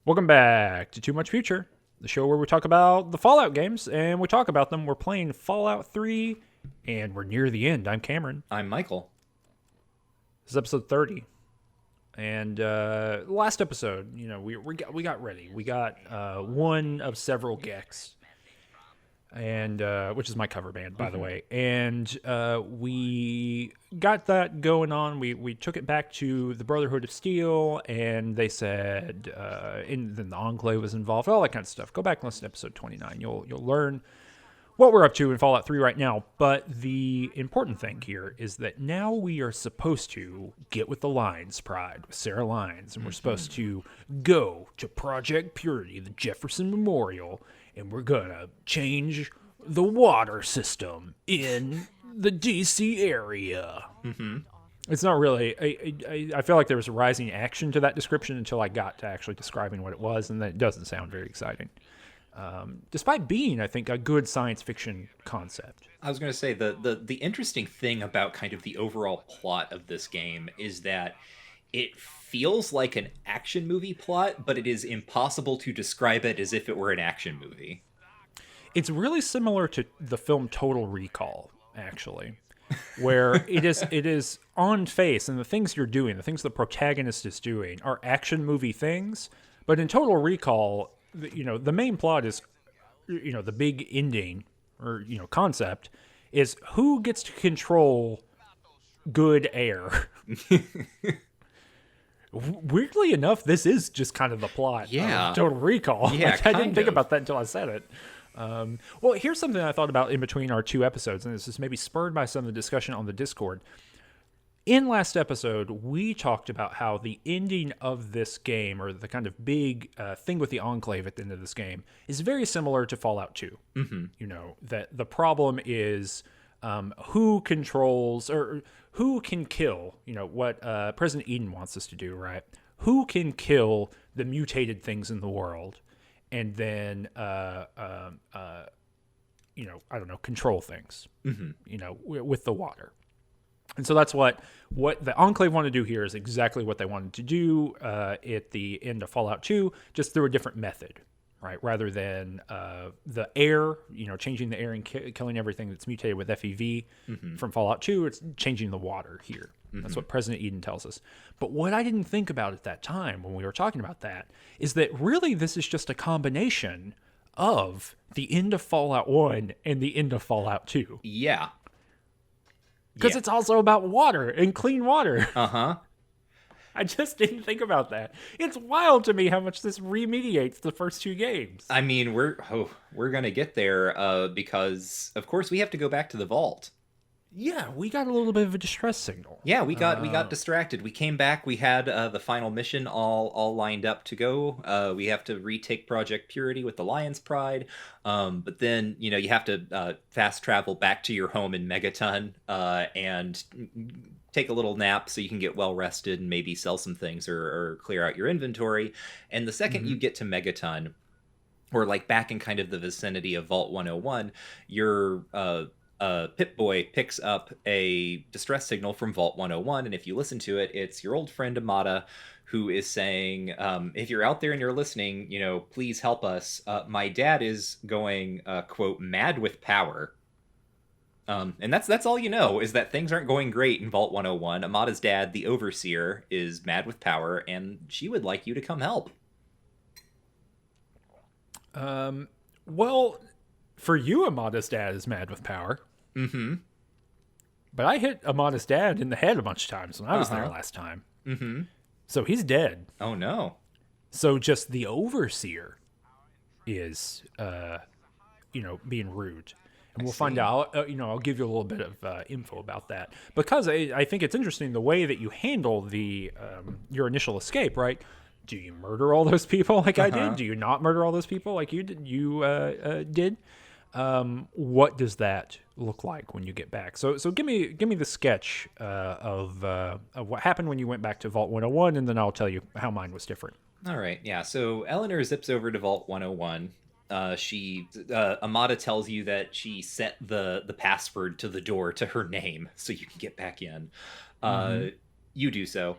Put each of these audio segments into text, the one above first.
Welcome back to Too Much Future, the show where we talk about the Fallout games, and we talk about them. We're playing Fallout 3, and we're near the end. I'm Cameron. I'm Michael. This is episode 30. And last episode, we got ready. We got one of several Gex, and which is my cover band, by the way. And we got that going on. We took it back to the Brotherhood of Steel, and they said, and then the Enclave was involved, all that kind of stuff. Go back and listen to episode 29. You'll learn what we're up to in Fallout 3 right now. But the important thing here is that now we are supposed to get with the Lyons Pride with Sarah Lyons, and we're supposed to go to Project Purity, the Jefferson Memorial, and we're gonna change the water system in the DC area. It's not really. I feel like there was a rising action to that description until I got to actually describing what it was, and then it doesn't sound very exciting. Despite being, I think, a good science fiction concept. I was going to say the interesting thing about kind of the overall plot of this game is that it feels like an action movie plot, but it is impossible to describe it as if it were an action movie. It's really similar to the film Total Recall, actually, where it is on face, and the things you're doing, the things the protagonist is doing, are action movie things. But in Total Recall, the main plot is, the big ending or concept is who gets to control good air. Weirdly enough, this is just kind of the plot of Total Recall. Yeah, I didn't think about that until I said it. Well, here's something I thought about in between our two episodes, and this is maybe spurred by some of the discussion on the Discord. In last episode, we talked about how the ending of this game, or the kind of big thing with the Enclave at the end of this game, is very similar to Fallout 2. That the problem is who controls, or who can kill, what President Eden wants us to do, right? Who can kill the mutated things in the world, and then, I don't know, control things, with the water. And so that's what the Enclave wanted to do here is exactly what they wanted to do at the end of Fallout 2, just through a different method, right? Rather than the air, changing the air and killing everything that's mutated with FEV from Fallout 2, it's changing the water here. That's what President Eden tells us. But what I didn't think about at that time when we were talking about that is that really this is just a combination of the end of Fallout 1 and the end of Fallout 2. Yeah. Because it's also about water and clean water. Uh-huh. I just didn't think about that. It's wild to me how much this remediates the first two games. I mean, we're going to get there because, of course, we have to go back to the vault. Yeah, we got a little bit of a distress signal. Yeah, we got distracted. We came back. We had the final mission all lined up to go. We have to retake Project Purity with the Lyons Pride. But then, you have to fast travel back to your home in Megaton and take a little nap so you can get well rested and maybe sell some things or clear out your inventory. And the second you get to Megaton, or like back in kind of the vicinity of Vault 101, your Pip-Boy picks up a distress signal from Vault 101, and if you listen to it, it's your old friend Amada, who is saying, if you're out there and you're listening, please help us. My dad is going, quote, mad with power. And that's all is that things aren't going great in Vault 101. Amada's dad, the Overseer, is mad with power, and she would like you to come help. Well, for you, Amada's dad is mad with power. Mm-hmm. But I hit Amada's dad in the head a bunch of times when I was there last time. Mm-hmm. So he's dead. Oh, no. So just the Overseer is, being rude. And we'll find out, I'll give you a little bit of info about that. Because I think it's interesting the way that you handle the your initial escape, right? Do you murder all those people like I did? Do you not murder all those people like you did? Did? What does that look like when you get back? So give me the sketch of what happened when you went back to Vault 101, and then I'll tell you how mine was different. All right, yeah. So Eleanor zips over to Vault 101. Amada tells you that she set the password to the door to her name so you can get back in. You do so.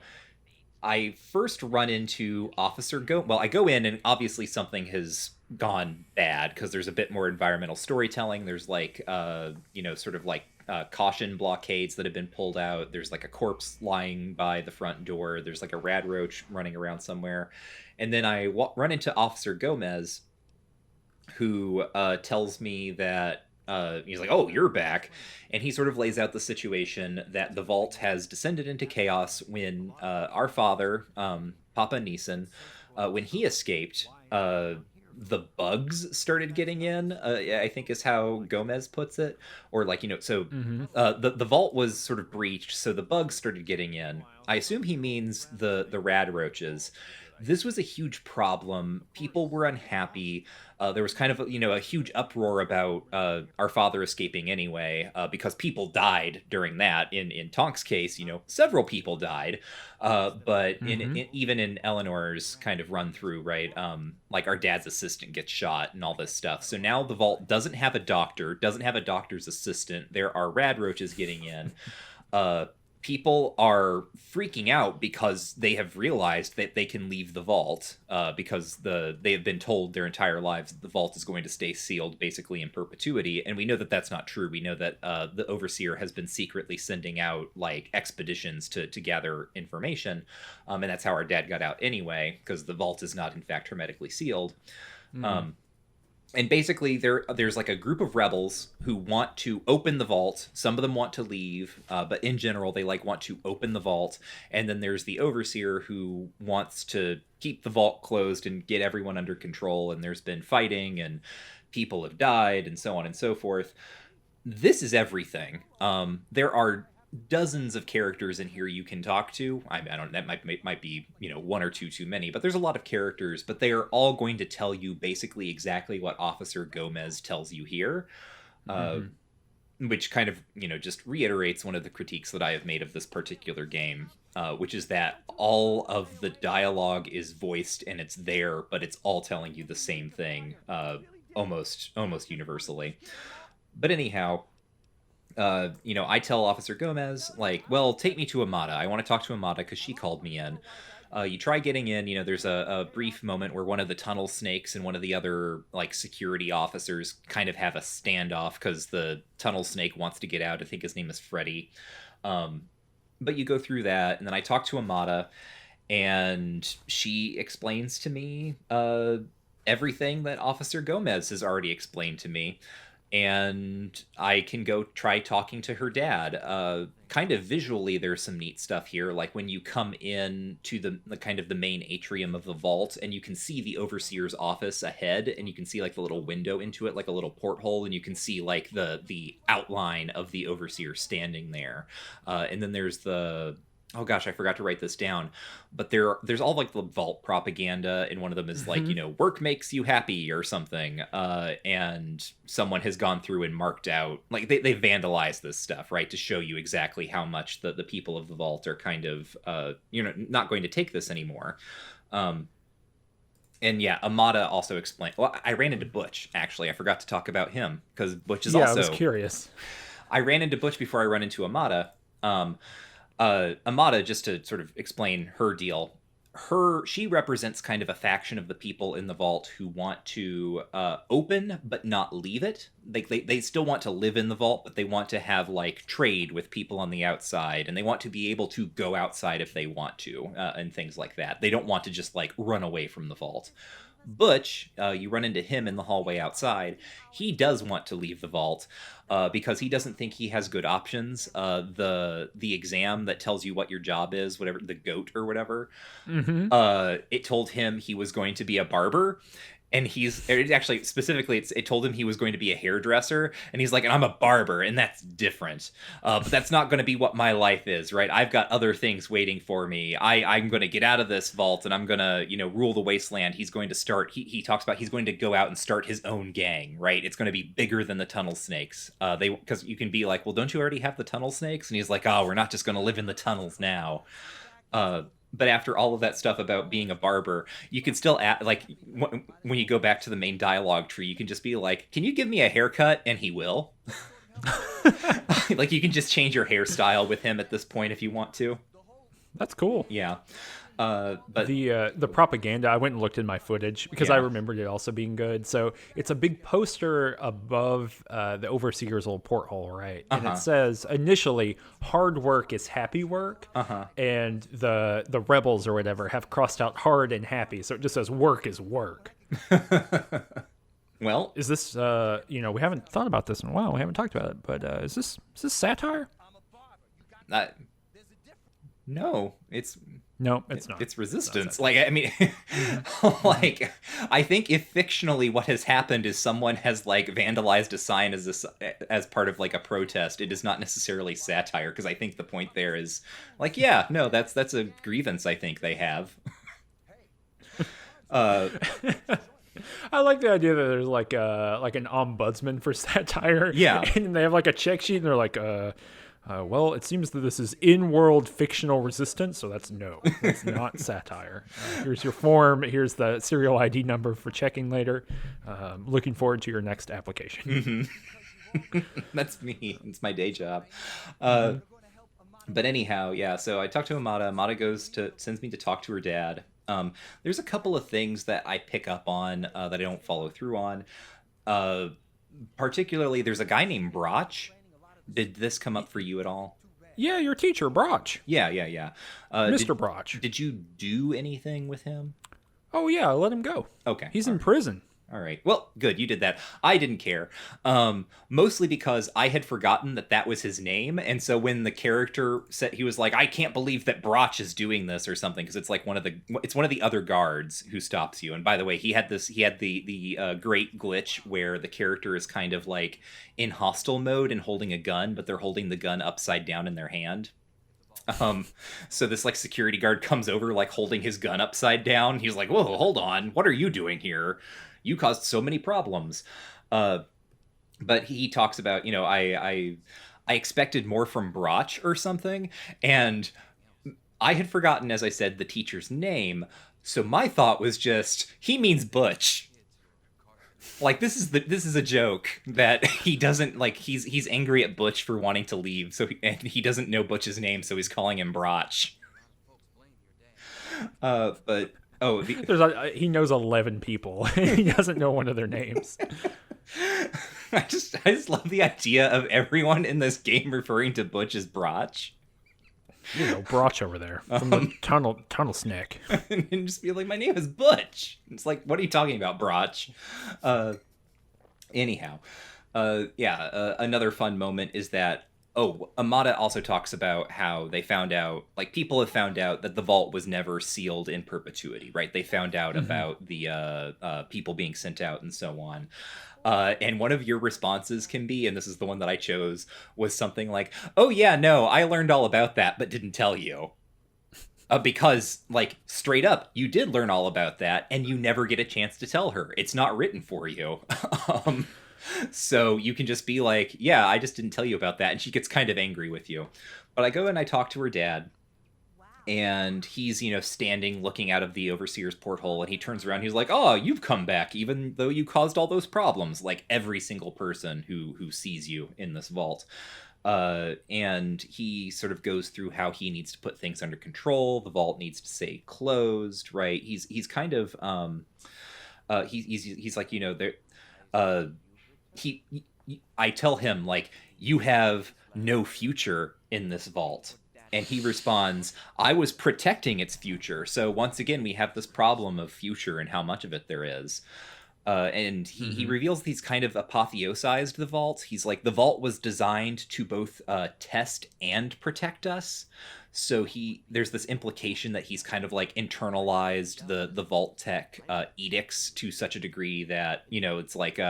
I first run into Officer Go. Well, I go in and obviously something has gone bad because there's a bit more environmental storytelling. There's like, sort of like caution blockades that have been pulled out. There's like a corpse lying by the front door. There's like a rad roach running around somewhere. And then I run into Officer Gomez, who tells me that he's like, "Oh, you're back," and he sort of lays out the situation that the vault has descended into chaos when our father, Papa Neeson, when he escaped. The bugs started getting in, I think is how Gomez puts it, or like so the vault was sort of breached, so the bugs started getting in. I assume he means the rad roaches. This was a huge problem. People were unhappy. There was kind of a huge uproar about our father escaping anyway, because people died during that. In Tonk's case, several people died, but even in Eleanor's kind of run through, right? Like our dad's assistant gets shot and all this stuff. So now the vault doesn't have a doctor, doesn't have a doctor's assistant. There are rad roaches getting in. People are freaking out because they have realized that they can leave the vault, because they have been told their entire lives that the vault is going to stay sealed basically in perpetuity, and we know that that's not true. We know that the overseer has been secretly sending out like expeditions to gather information, and that's how our dad got out anyway, because the vault is not in fact hermetically sealed. And basically, there's like a group of rebels who want to open the vault. Some of them want to leave, but in general, they want to open the vault. And then there's the overseer who wants to keep the vault closed and get everyone under control. And there's been fighting, and people have died, and so on and so forth. This is everything. There are dozens of characters in here you can talk to. I don't. That might be one or two too many, but there's a lot of characters. But they are all going to tell you basically exactly what Officer Gomez tells you here, which kind of just reiterates one of the critiques that I have made of this particular game, which is that all of the dialogue is voiced and it's there, but it's all telling you the same thing, almost universally. But anyhow. I tell Officer Gomez, well, take me to Amada. I want to talk to Amada because she called me in. You try getting in, there's a brief moment where one of the tunnel snakes and one of the other, security officers kind of have a standoff because the tunnel snake wants to get out. I think his name is Freddy. But you go through that, and then I talk to Amada, and she explains to me everything that Officer Gomez has already explained to me. And I can go try talking to her dad. Kind of visually, there's some neat stuff here. Like when you come in to the kind of the main atrium of the vault, and you can see the overseer's office ahead, and you can see the little window into it, like a little porthole, and you can see the outline of the overseer standing there. And then there's oh gosh, I forgot to write this down, but there's all the vault propaganda, and one of them is work makes you happy or something, and someone has gone through and marked out, they vandalized this stuff, right, to show you exactly how much the people of the vault are kind of not going to take this anymore. And yeah, Amada also explained. Well, I ran into Butch, actually. I forgot to talk about him because Butch is also. I was curious. I ran into Butch before I run into Amada. Amada, just to sort of explain her deal, she represents kind of a faction of the people in the vault who want to open but not leave it. They still want to live in the vault, but they want to have trade with people on the outside, and they want to be able to go outside if they want to, and things like that. They don't want to just run away from the vault. Butch, you run into him in the hallway outside. He does want to leave the vault because he doesn't think he has good options. The exam that tells you what your job is, whatever, the GOAT or whatever, it told him he was going to be a barber. And it told him he was going to be a hairdresser, and he's like, and I'm a barber, and that's different. But that's not going to be what my life is, right? I've got other things waiting for me. I'm going to get out of this vault, and I'm going to, rule the wasteland. He's going to start, he talks about he's going to go out and start his own gang, right? It's going to be bigger than the tunnel snakes. Because you can be like, well, don't you already have the tunnel snakes? And he's like, oh, we're not just going to live in the tunnels now. But after all of that stuff about being a barber, you can still add, when you go back to the main dialogue tree, you can just be like, can you give me a haircut? And he will. You can just change your hairstyle with him at this point if you want to. That's cool. Yeah. But The propaganda, I went and looked in my footage because I yeah. remembered it also being good. So it's a big poster above the overseer's little porthole, right? Uh And it huh. says initially, "Hard work is happy work," Uh huh. and the rebels or whatever have crossed out hard and happy, so it just says work is work. Well, Is this we haven't thought about this in a while. We haven't talked about it, but is this satire? uh, no, No, it's not. it's It's not resistance. satire. Like, I mean, like, I think if fictionally what has happened is someone has like vandalized a sign as part of like a protest, it is not necessarily satire, because I think the point there is like, yeah, no, that's a grievance I think they have. Uh, I like the idea that there's like an ombudsman for satire, yeah. and they have like a check sheet, and they're like, well, it seems that this is in-world fictional resistance, so that's not satire. Here's your form. Here's the serial ID number for checking later. Looking forward to your next application. That's me. It's my day job. Uh, but anyhow, yeah. So I talked to Amada. Amada sends me to talk to her dad. There's a couple of things that I pick up on that I don't follow through on. Uh, Particularly, there's a guy named Broch. Did this come up for you at all? Yeah, your teacher, Broch, Yeah, yeah, yeah. Mr. Broch. Did you do anything with him? Oh yeah, let him go. Okay. He's All in right. prison. All right. Well, good. You did that. I didn't care. Mostly because I had forgotten that that was his name, and so when the character said, he was like, "I can't believe that Broch is doing this" or something, because it's like one of the other guards who stops you. And by the way, he had the great glitch where the character is kind of like in hostile mode and holding a gun, but they're holding the gun upside down in their hand. Um, so this like security guard comes over like holding his gun upside down. He's like, "Whoa, hold on, what are you doing here? You caused so many problems." Uh, but he talks about, I expected more from Broch or something, and I had forgotten, as I said, the teacher's name. So my thought was just, he means Butch. Like, this is a joke that he doesn't like. He's angry at Butch for wanting to leave, and he doesn't know Butch's name, so he's calling him Broch. But oh, He knows 11 people. He doesn't know one of their names. I just love the idea of everyone in this game referring to Butch as Broch. Broch over there from the tunnel snack. And just be like, "My name is Butch." It's like, what are you talking about, Broch? Uh, Anyhow, yeah. Another fun moment is that, oh, Amada also talks about how they found out, like, people have found out that the vault was never sealed in perpetuity, right? They found out about the people being sent out and so on. And one of your responses can be, and this is the one that I chose, was something like, "Oh yeah, no, I learned all about that, but didn't tell you." Because, like, straight up, you did learn all about that, and you never get a chance to tell her. It's not written for you. um, so you can just be like, "Yeah, I just didn't tell you about that," and she gets kind of angry with you. But I go and I talk to her dad, and he's, standing looking out of the overseer's porthole, and he turns around, he's like, "Oh, you've come back, even though you caused all those problems," like every single person who sees you in this vault. And he sort of goes through how he needs to put things under control. The vault needs to stay closed, right? He's kind of he's like, there uh he I tell him, like, "You have no future in this vault." And he responds, "I was protecting its future." So once again, we have this problem of future and how much of it there is. And he Mm-hmm. reveals he's kind of apotheosized the vault. He's like, the vault was designed to both test and protect us. So there's this implication that he's kind of like internalized the vault tech edicts to such a degree that, it's like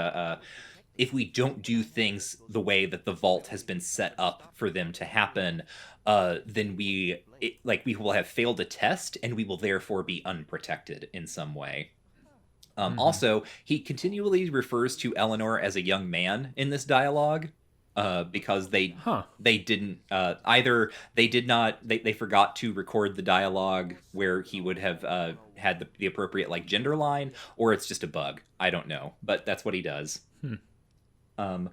if we don't do things the way that the vault has been set up for them to happen, then we will have failed a test, and we will therefore be unprotected in some way. Mm-hmm. Also, he continually refers to Eleanor as a young man in this dialogue, because Huh. they didn't either they did not they forgot to record the dialogue where he would have had the appropriate like gender line, or it's just a bug. I don't know, but that's what he does. Hmm. Um,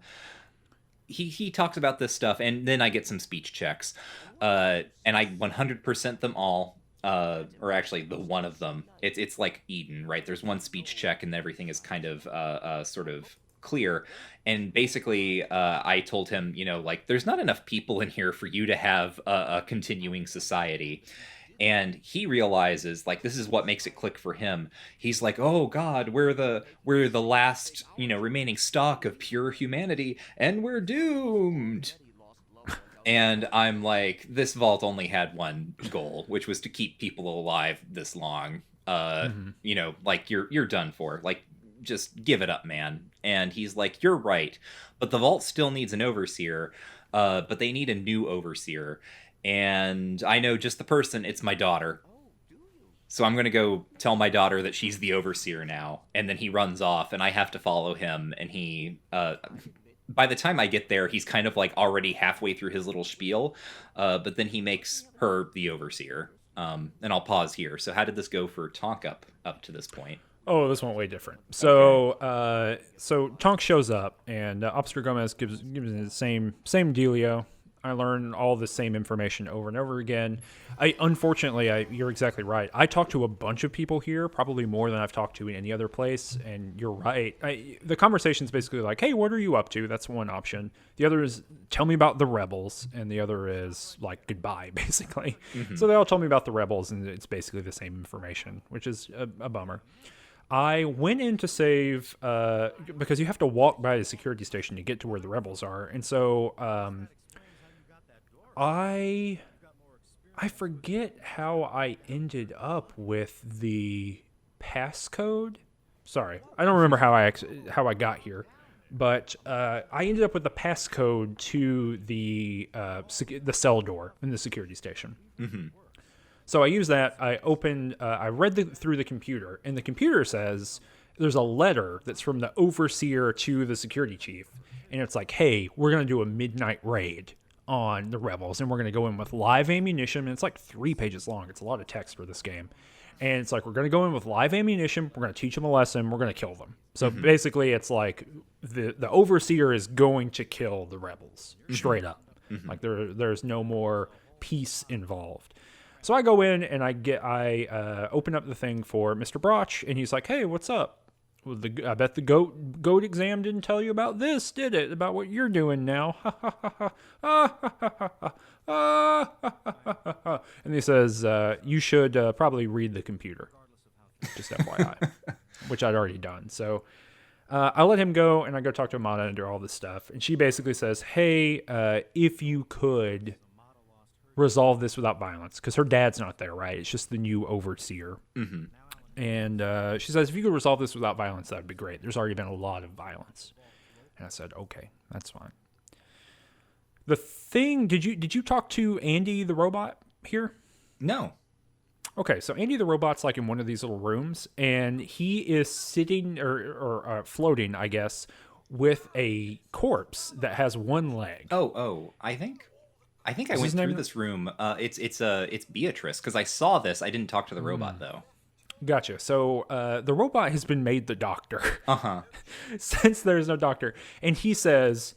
he talks about this stuff, and then I get some speech checks, and I 100% them all. or actually the one of them. It's like Eden, right? There's one speech check, and everything is kind of sort of clear. And basically, I told him, like, there's not enough people in here for you to have a continuing society. And he realizes, like, this is what makes it click for him. He's like, oh god, we're the last, remaining stock of pure humanity, and we're doomed. And I'm like, this vault only had one goal, which was to keep people alive this long. Like, you're done for. Like, just give it up, man. And he's like, you're right, but the vault still needs an overseer. But they need a new overseer, and I know just the person. It's my daughter. So I'm gonna go tell my daughter that she's the overseer now. And then he runs off, and I have to follow him. And he, by the time I get there, he's kind of like already halfway through his little spiel. But then he makes her the overseer. And I'll pause here. So how did this go for Tonk up to this point? Oh, this went way different. So, so Tonk shows up, and Officer Gomez gives me the same dealio. I learn all the same information over and over again. Unfortunately, you're exactly right. I talked to a bunch of people here, probably more than I've talked to in any other place, and you're right. The conversation's basically like, hey, what are you up to? That's one option. The other is, tell me about the rebels, and the other is, like, goodbye, basically. Mm-hmm. So they all told me about the rebels, and it's basically the same information, which is a bummer. I went in to save, because you have to walk by the security station to get to where the rebels are, and so I forget how I ended up with the passcode. Sorry, I don't remember how I got here, but I ended up with the passcode to the cell door in the security station. Mm-hmm. So I use that. I opened. I read through the computer, and the computer says there's a letter that's from the overseer to the security chief, and it's like, hey, we're gonna do a midnight raid on the rebels, and we're going to go in with live ammunition, and it's like 3 pages long. It's a lot of text for this game, and it's like, we're going to go in with live ammunition, we're going to teach them a lesson, we're going to kill them. So basically it's like the overseer is going to kill the rebels straight up. Like there's no more peace involved. So I go in and I open up the thing for Mr. Broch, and he's like, hey, what's up? Well, I bet the goat exam didn't tell you about this, did it? About what you're doing now. And he says, you should probably read the computer. Just FYI. Which I'd already done. So I let him go, and I go talk to Amada and do all this stuff. And she basically says, hey, if you could resolve this without violence. Because her dad's not there, right? It's just the new overseer. Mm-hmm. And she says, if you could resolve this without violence, that would be great. There's already been a lot of violence. And I said, okay, that's fine. The thing, did you talk to Andy the robot here? No. Okay, so Andy the robot's like in one of these little rooms, and he is sitting or floating, I guess, with a corpse that has one leg. Oh, I think I went through this room. It's Beatrice, because I saw this. I didn't talk to the robot though. Gotcha. So the robot has been made the doctor. Uh-huh. Since there's no doctor. And he says,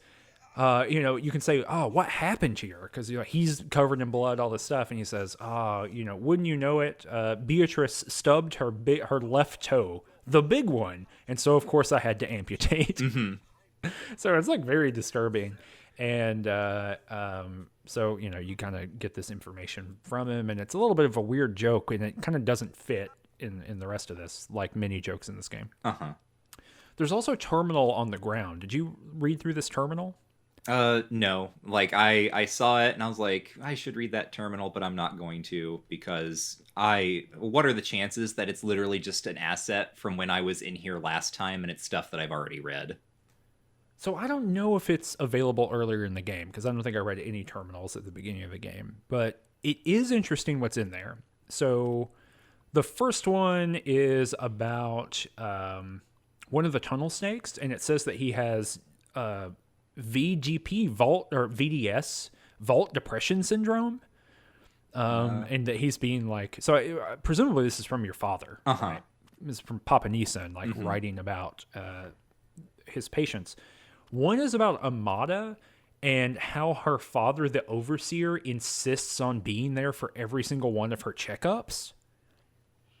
you can say, oh, what happened to her? Because he's covered in blood, all this stuff. And he says, wouldn't you know it? Beatrice stubbed her left toe, the big one. And so, of course, I had to amputate. Mm-hmm. So it's like very disturbing. And so, you kind of get this information from him. And it's a little bit of a weird joke, and it kind of doesn't fit in the rest of this, like many jokes in this game. Uh-huh. There's also a terminal on the ground. Did you read through this terminal? No. Like, I saw it, and I was like, I should read that terminal, but I'm not going to, because what are the chances that it's literally just an asset from when I was in here last time, and it's stuff that I've already read? So I don't know if it's available earlier in the game, because I don't think I read any terminals at the beginning of the game, but it is interesting what's in there. So the first one is about one of the tunnel snakes, and it says that he has VDP vault or VDS vault depression syndrome, and that he's being like, so presumably this is from your father, right? This is from Papa Nisan, like writing about his patients. One is about Amada, and how her father, the overseer, insists on being there for every single one of her checkups,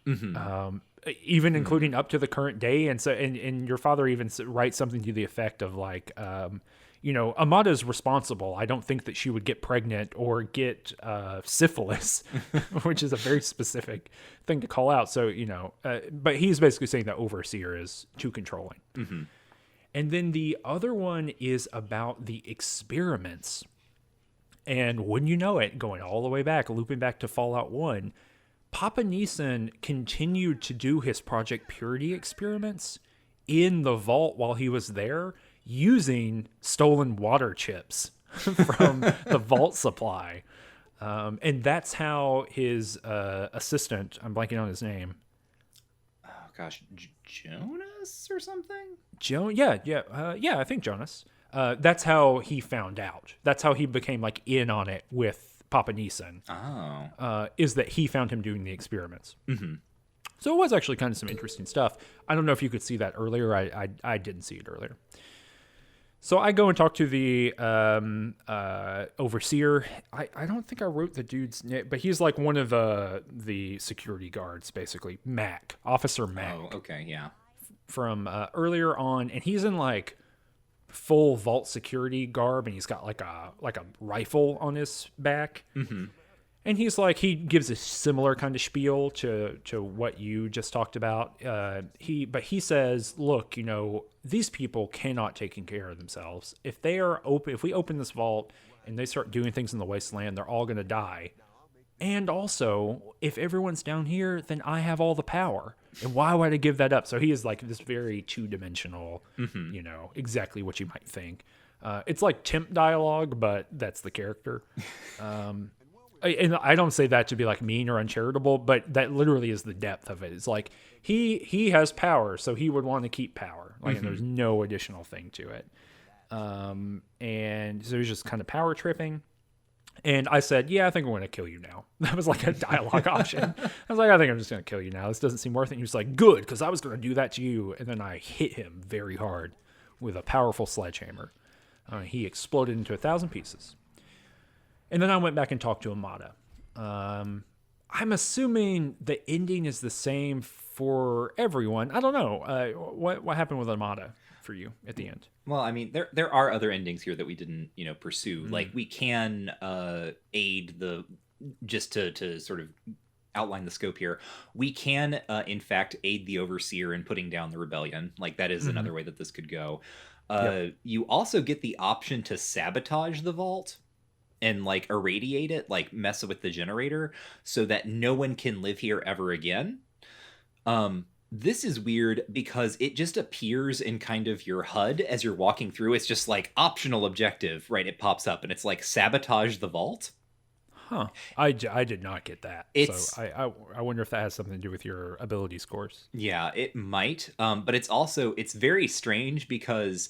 even including up to the current day. And so, and your father even writes something to the effect of like, Amada's responsible. I don't think that she would get pregnant or get syphilis, which is a very specific thing to call out. So, but he's basically saying that overseer is too controlling. And then the other one is about the experiments. And wouldn't you know it, going all the way back, looping back to Fallout 1, Papa Neeson continued to do his Project Purity experiments in the vault while he was there using stolen water chips from the vault supply. And that's how his assistant, I'm blanking on his name. Oh, gosh. Jonas or something? I think Jonas. That's how he found out. That's how he became like in on it with Papa Neeson. Oh. Is that he found him doing the experiments. So it was actually kind of some interesting stuff. I don't know if you could see that earlier. I didn't see it earlier. So I go and talk to the overseer. I don't think I wrote the dude's name, but he's like one of the security guards, basically. Officer Mac. Oh, okay, yeah. From earlier on, and he's in like full vault security garb, and he's got like a rifle on his back. And he's like, he gives a similar kind of spiel to what you just talked about. He says, look, these people cannot take care of themselves. If we open this vault and they start doing things in the wasteland, they're all going to die. And also, if everyone's down here, then I have all the power. And why would I give that up? So he is like this very two-dimensional, exactly what you might think. It's like temp dialogue, but that's the character. And I don't say that to be like mean or uncharitable, but that literally is the depth of it. It's like he has power, so he would want to keep power. Like, and there's no additional thing to it. And so he's just kind of power tripping. And I said, yeah, I think I'm going to kill you now. That was like a dialogue option. I was like, I think I'm just going to kill you now. This doesn't seem worth it. And he was like, good, because I was going to do that to you. And then I hit him very hard with a powerful sledgehammer. He exploded into 1,000 pieces. And then I went back and talked to Amada. I'm assuming the ending is the same for everyone. I don't know. What happened with Amada for you at the end? Well, I mean, there are other endings here that we didn't, pursue. Like, we can aid just to sort of outline the scope here. We can, in fact, aid the Overseer in putting down the rebellion. Like, that is another way that this could go. You also get the option to sabotage the vault and like irradiate it, like mess with the generator so that no one can live here ever again. This is weird because it just appears in kind of your HUD as you're walking through. It's just like optional objective, right? It pops up and it's like sabotage the vault. Huh. I did not get that. So I wonder if that has something to do with your ability scores. Yeah, it might. But it's very strange because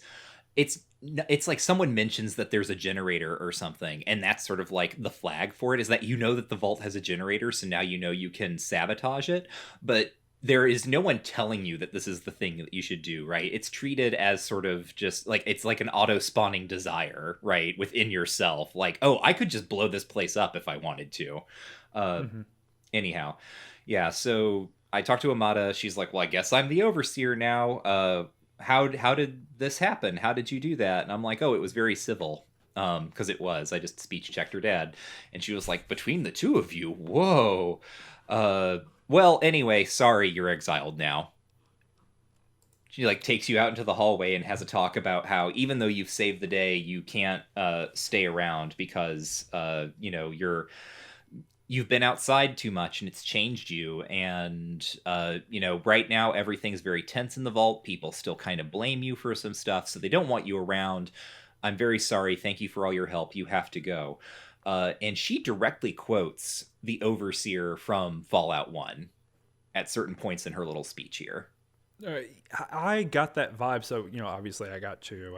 it's like someone mentions that there's a generator or something, and that's sort of like the flag for it, is that that the vault has a generator, so now you can sabotage it, but there is no one telling you that this is the thing that you should do, right? It's treated as sort of just like, it's like an auto-spawning desire, right, within yourself, like, oh, I could just blow this place up if I wanted to. Anyhow, yeah, so I talked to Amada. She's like, well, I guess I'm the Overseer now. How did this happen? How did you do that? And I'm like, oh, it was very civil. Because it was. I just speech checked her dad. And she was like, between the two of you, whoa. Well, anyway, sorry, you're exiled now. She like takes you out into the hallway and has a talk about how even though you've saved the day, you can't stay around because you've been outside too much and it's changed you. And, right now everything's very tense in the vault. People still kind of blame you for some stuff, so they don't want you around. I'm very sorry. Thank you for all your help. You have to go. And she directly quotes the Overseer from Fallout 1 at certain points in her little speech here. I got that vibe. So, obviously I got to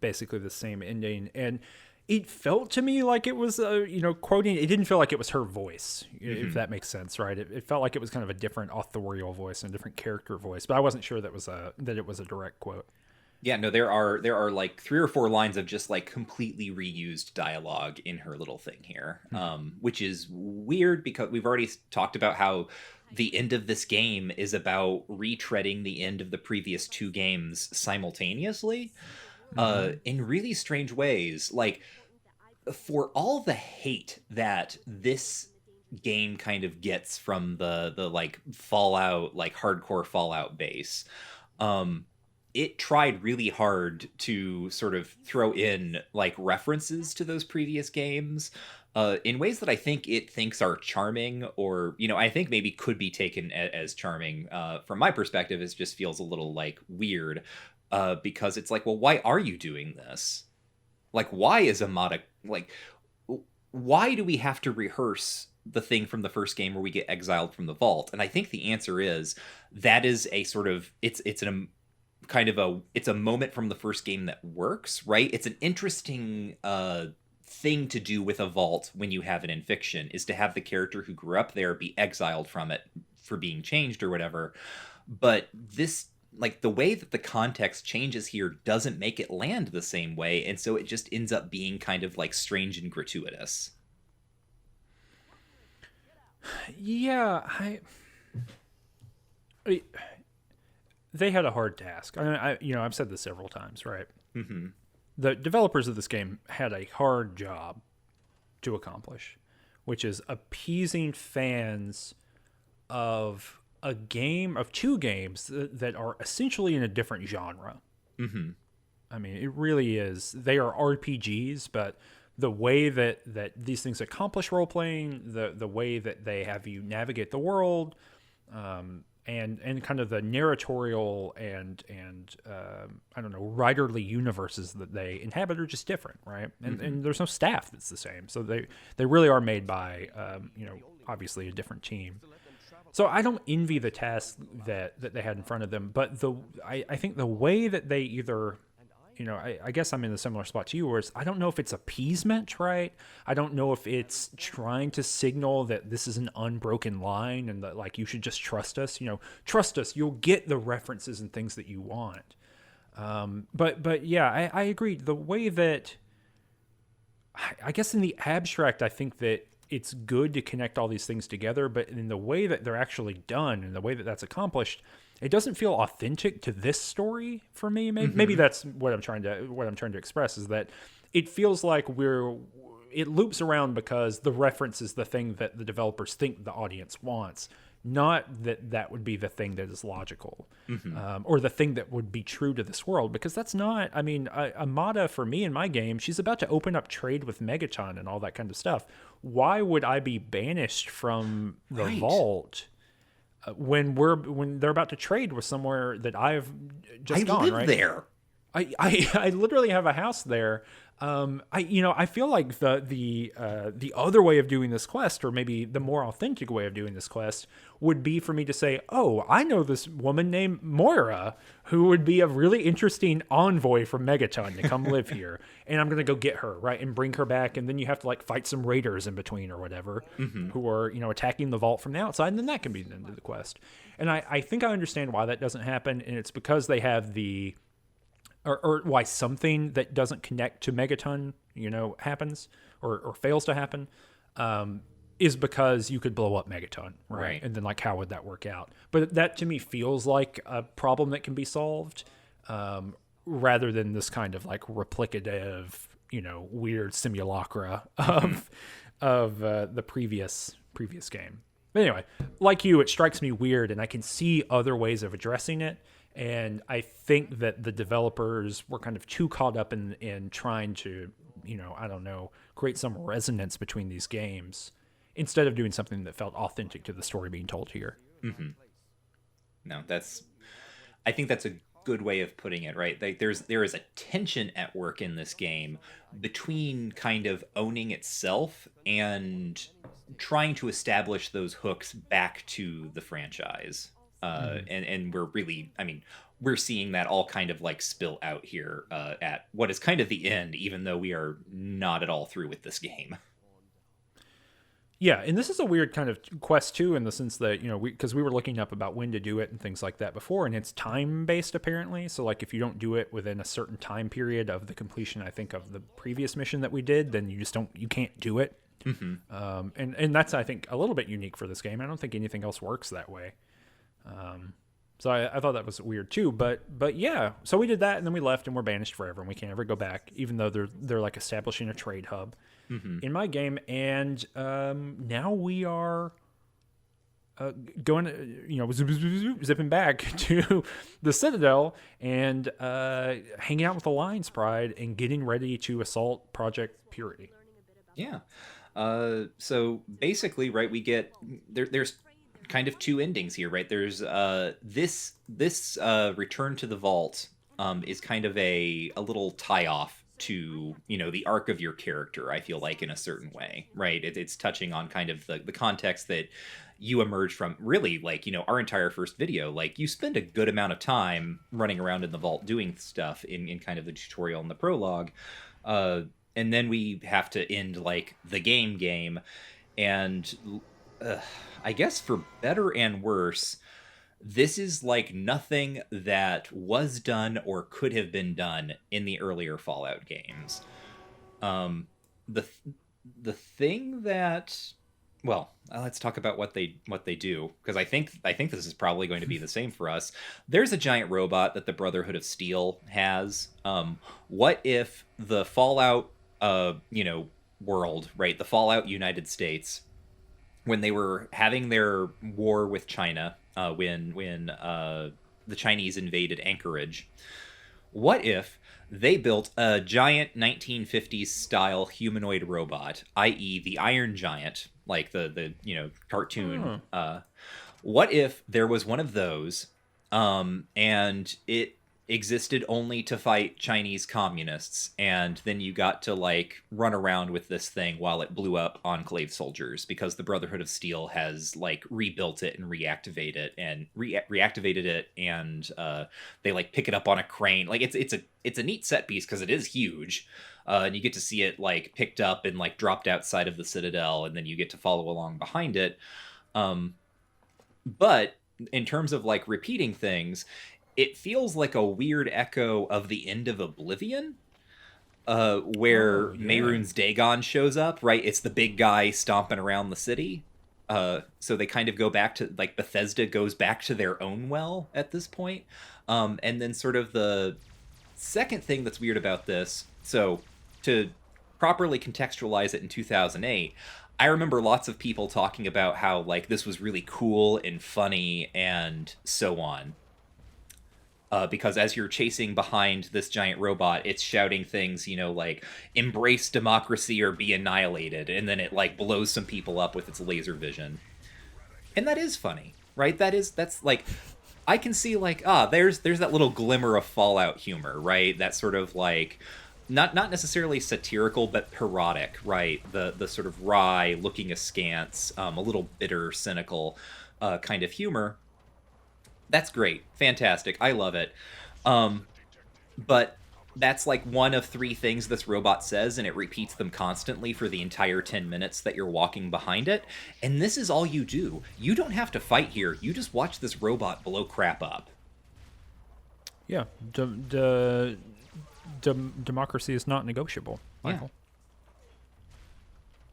basically the same ending. And it felt to me like it was, quoting. It didn't feel like it was her voice, if that makes sense, right? It felt like it was kind of a different authorial voice and a different character voice. But I wasn't sure that it was a direct quote. Yeah, no, there are like 3 or 4 lines of just like completely reused dialogue in her little thing here, Mhm. which is weird because we've already talked about how the end of this game is about retreading the end of the previous 2 games simultaneously, Mhm. in really strange ways. Like, for all the hate that this game kind of gets from the like Fallout, like hardcore Fallout base, um it tried really hard to sort of throw in like references to those previous games, in ways that I think it thinks are charming, or I think maybe could be taken as charming. From my perspective, it just feels a little like weird, because it's like, well, why are you doing this? Like, why is Amada like? Why do we have to rehearse the thing from the first game where we get exiled from the vault? And I think the answer is that is a sort of it's an kind of a it's a moment from the first game that works, right? It's an interesting thing to do with a vault when you have it in fiction, is to have the character who grew up there be exiled from it for being changed or whatever. But this, like, the way that the context changes here doesn't make it land the same way, and so it just ends up being kind of like strange and gratuitous. Yeah, I they had a hard task. I've said this several times, right? Hmm. The developers of this game had a hard job to accomplish, which is appeasing fans of a game of 2 games that are essentially in a different genre. Hmm. I mean, it really is. They are RPGs, but the way that these things accomplish role playing, the way that they have you navigate the world, and kind of the narratorial and I don't know, writerly universes that they inhabit are just different, right? And Hmm. there's no staff that's the same, so they really are made by obviously a different team. So I don't envy the task that they had in front of them, but I think the way that they either, I guess I'm in a similar spot to you, where I don't know if it's appeasement, right? I don't know if it's trying to signal that this is an unbroken line and that, like, you should just trust us. Trust us, you'll get the references and things that you want. But yeah, I agree. The way that I guess in the abstract, I think that it's good to connect all these things together, but in the way that they're actually done and the way that that's accomplished, it doesn't feel authentic to this story for me. Maybe Hmm. that's what I'm trying to express is that it feels like it loops around because the reference is the thing that the developers think the audience wants, not that that would be the thing that is logical, Hmm. or the thing that would be true to this world. Because that's not. I mean, Amada for me in my game, she's about to open up trade with Megaton and all that kind of stuff. Why would I be banished from the Right. vault when they're about to trade with somewhere that I've I just gone, live right? there. I literally have a house there. I feel like the other way of doing this quest, or maybe the more authentic way of doing this quest, would be for me to say, "Oh, I know this woman named Moira who would be a really interesting envoy from Megaton to come live here, and I'm gonna go get her, right, and bring her back, and then you have to like fight some raiders in between or whatever, Hmm. who are attacking the vault from the outside, and then that can be the end of the quest." And I think I understand why that doesn't happen, and it's because they have the or why something that doesn't connect to Megaton, happens or fails to happen, is because you could blow up Megaton, right? Right. And then, like, how would that work out? But that to me feels like a problem that can be solved, rather than this kind of like replicative, weird simulacra Hmm. of the previous game. But anyway, like you, it strikes me weird, and I can see other ways of addressing it. And I think that the developers were kind of too caught up in trying to, I don't know, create some resonance between these games instead of doing something that felt authentic to the story being told here. Hmm. No, I think that's a good way of putting it, right? Like, there is a tension at work in this game between kind of owning itself and trying to establish those hooks back to the franchise. Mm-hmm. And we're really, I mean, we're seeing that all kind of like spill out here, at what is kind of the end, even though we are not at all through with this game. Yeah, and this is a weird kind of quest too, in the sense that because we were looking up about when to do it and things like that before, and it's time based apparently. So like if you don't do it within a certain time period of the completion, I think of the previous mission that we did, then you can't do it. Mm-hmm. And that's I think a little bit unique for this game. I don't think anything else works that way. So I thought that was weird too. But yeah, so we did that and then we left and we're banished forever and we can't ever go back, even though they're like establishing a trade hub Mm-hmm. in my game. And now we are going, zipping back to the Citadel and hanging out with the Lion's Pride and getting ready to assault Project Purity. Yeah. So basically, right, we get there's kind of two endings here, right? There's this return to the vault is kind of a little tie off to the arc of your character. I feel like in a certain way, right? It's touching on kind of the context that you emerge from. Really, like our entire first video, like you spend a good amount of time running around in the vault doing stuff in kind of the tutorial and the prologue. And then we have to end like the game, and I guess for better and worse, this is like nothing that was done or could have been done in the earlier Fallout games. The the thing that, well, let's talk about what they do, because I think this is probably going to be the same for us. There's a giant robot that the Brotherhood of Steel has. What if the Fallout world, right? The Fallout United States, when they were having their war with China, when the Chinese invaded Anchorage, what if they built a giant 1950s style humanoid robot, i.e., the Iron Giant, like the cartoon? What if there was one of those, and it existed only to fight Chinese communists, and then you got to like run around with this thing while it blew up Enclave soldiers, because the Brotherhood of Steel has like rebuilt it and reactivated it, and they like pick it up on a crane. Like it's a neat set piece because it is huge, and you get to see it like picked up and like dropped outside of the Citadel, and then you get to follow along behind it. But in terms of like repeating things, it feels like a weird echo of the end of Oblivion, where Mehrunes Dagon shows up, right? It's the big guy stomping around the city. So they kind of go back to, like, Bethesda goes back to their own well at this point. And then sort of the second thing that's weird about this, so to properly contextualize it in 2008, I remember lots of people talking about how, like, this was really cool and funny and so on. Because as you're chasing behind this giant robot, it's shouting things, like embrace democracy or be annihilated. And then it like blows some people up with its laser vision. And that is funny, right? That's like, I can see like, there's that little glimmer of Fallout humor, right? That sort of like, not necessarily satirical, but parodic, right? The sort of wry, looking askance, a little bitter, cynical kind of humor. That's great. Fantastic. I love it. But that's like one of three things this robot says, and it repeats them constantly for the entire 10 minutes that you're walking behind it. And this is all you do. You don't have to fight here. You just watch this robot blow crap up. Yeah. Democracy is not negotiable, Michael.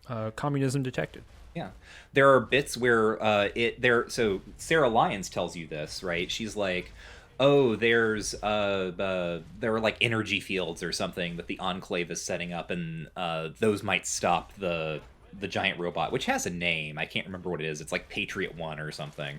Yeah. Communism detected. Yeah, there are bits where so Sarah Lyons tells you this, right? She's like, oh, there are like energy fields or something that the Enclave is setting up, and those might stop the giant robot, which has a name. I can't remember what it is. It's like Patriot One or something.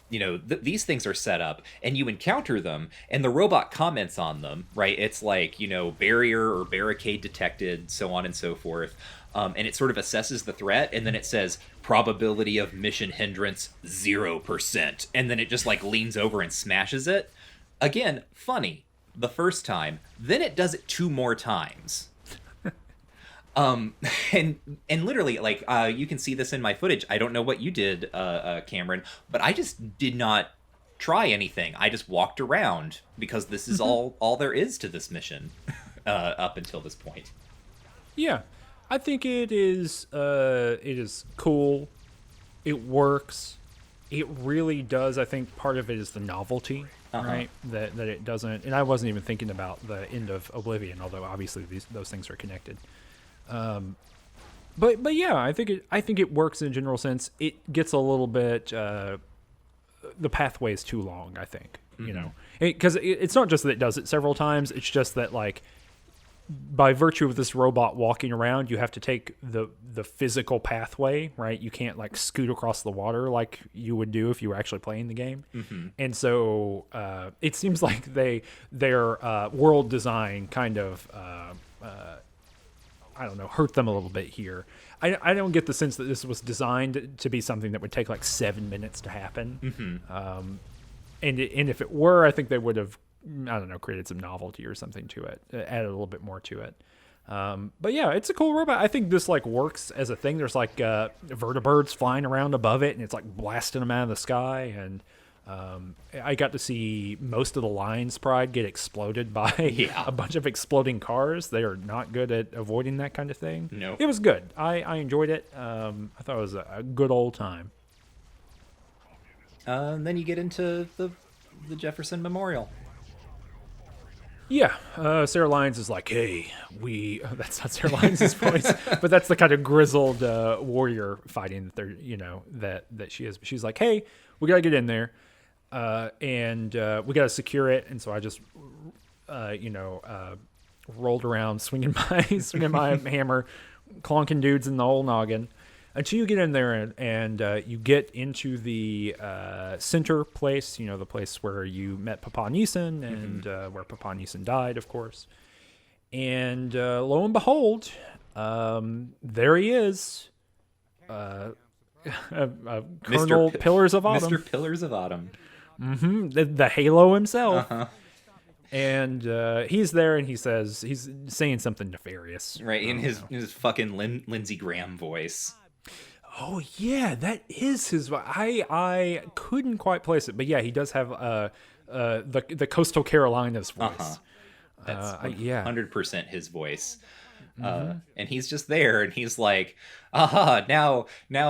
These things are set up, and you encounter them, and the robot comments on them, right? It's like, barrier or barricade detected, so on and so forth. And it sort of assesses the threat, and then it says probability of mission hindrance 0%, and then it just like leans over and smashes it. Again, funny the first time, then it does it 2 more times. And literally, like, you can see this in my footage. I don't know what you did, Cameron, but I just did not try anything. I just walked around because this is all there is to this mission up until this point. Yeah. I think it is. It is cool. It works. It really does. I think part of it is the novelty, Uh-huh. right? That it doesn't. And I wasn't even thinking about the end of Oblivion, although obviously those things are connected. But yeah, I think it works in a general sense. It gets a little bit. The pathway is too long. I think Mm-hmm. because it's not just that it does it several times. It's just that like by virtue of this robot walking around, you have to take the physical pathway, right? You can't like scoot across the water like you would do if you were actually playing the game. Mm-hmm. And so it seems like their world design kind of I don't know, hurt them a little bit here. I don't get the sense that this was designed to be something that would take like 7 minutes to happen. Mm-hmm. And if it were, I think they would have, I don't know, created some novelty or something to it, added a little bit more to it. But yeah, it's a cool robot. I think this like works as a thing. There's like vertibirds flying around above it, and it's like blasting them out of the sky. And I got to see most of the Lion's Pride get exploded by Yeah. a bunch of exploding cars. They are not good at avoiding that kind of thing. No. It was good. I enjoyed it. I thought it was a good old time. And then you get into the Jefferson Memorial. Yeah, Sarah Lyons is like, "Hey, we." That's not Sarah Lyons' voice, but that's the kind of grizzled warrior fighting that they're, that she is. She's like, "Hey, we gotta get in there, and we gotta secure it." And so I just, rolled around swinging my hammer, clonking dudes in the old noggin. Until you get in there and you get into the center place, the place where you met Papa Neeson and where Papa Neeson died, of course. And lo and behold, there he is, Colonel Pillars of Autumn, Mr. Pillars of Autumn. the Halo himself. Uh-huh. And he's there, and he's saying something nefarious, Right, in his fucking Lindsey Graham voice. Oh yeah, that is his. I couldn't quite place it, but yeah, he does have the Coastal Carolinas voice. Uh-huh. That's Yeah. 100% his voice. And he's just there, and he's like, aha, now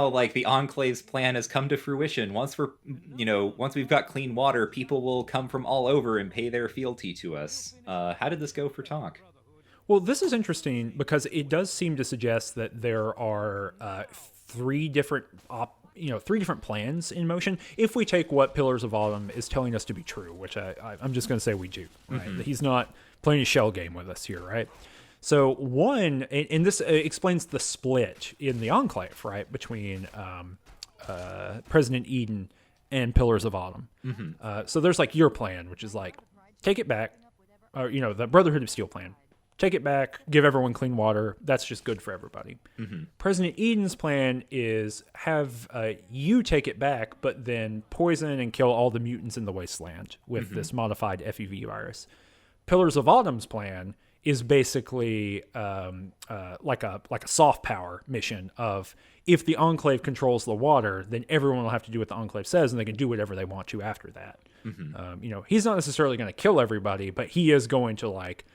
like the Enclave's plan has come to fruition. Once we've got clean water, people will come from all over and pay their fealty to us. How did this go for Tonk? Well, this is interesting because it does seem to suggest that there are three different plans in motion. If we take what Pillars of Autumn is telling us to be true, which I'm just going to say we do, right? He's not playing a shell game with us here, right? So one, and this explains the split in the Enclave, right, between President Eden and Pillars of Autumn. So there's like your plan, which is like take it back, or the Brotherhood of Steel plan. Take it back, give everyone clean water. That's just good for everybody. President Eden's plan is have you take it back, but then poison and kill all the mutants in the wasteland with this modified FEV virus. Pillars of Autumn's plan is basically like a soft power mission of if the Enclave controls the water, then everyone will have to do what the Enclave says, and they can do whatever they want to after that. He's not necessarily going to kill everybody, but he is going to like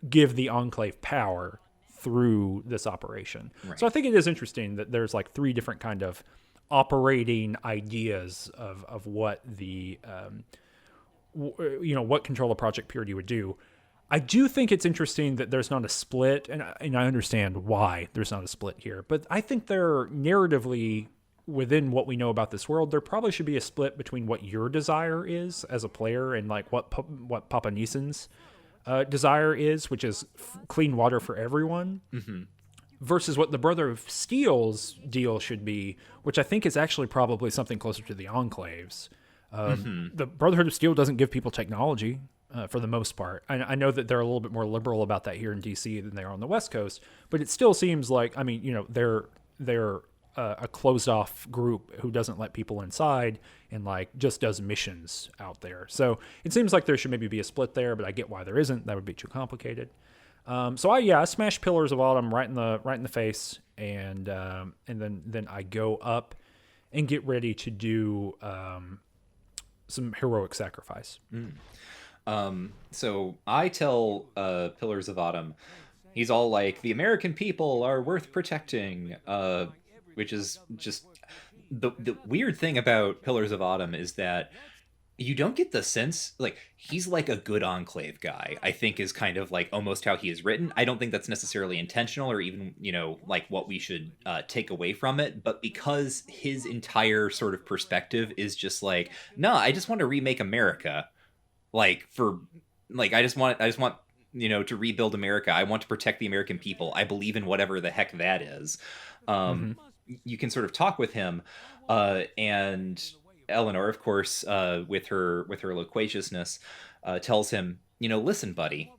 give the Enclave power through this operation. Right. So I think it is interesting that there's like three different kind of operating ideas of what the what Control of Project Purity would do. I do think it's interesting that there's not a split, and I understand why there's not a split here, but I think there narratively within what we know about this world, there probably should be a split between what your desire is as a player and like what Papa Neeson's desire is, which is clean water for everyone, versus what the Brother of Steel's deal should be, which I think is actually probably something closer to the Enclaves. The Brotherhood of Steel doesn't give people technology for the most part. I know that they're a little bit more liberal about that here in DC than they are on the West Coast, but it still seems like, I mean, they're a closed off group who doesn't let people inside and like just does missions out there. So it seems like there should maybe be a split there, but I get why there isn't. That would be too complicated. So I smash Pillars of Autumn right in the face, and then I go up and get ready to do some heroic sacrifice. So I tell Pillars of Autumn, He's all like, the American people are worth protecting, which is just the weird thing about Pillars of Autumn is that you don't get the sense like he's like a good enclave guy. I think is kind of like almost how he is written. I don't think that's necessarily intentional or even like what we should take away from it. But because his entire sort of perspective is just like, no, I just want to remake America. Like for like I just want to rebuild America. I want to protect the American people. I believe in whatever the heck that is. Um, Mm-hmm. you can sort of talk with him, and Eleanor, of course, with her loquaciousness, tells him, listen, buddy,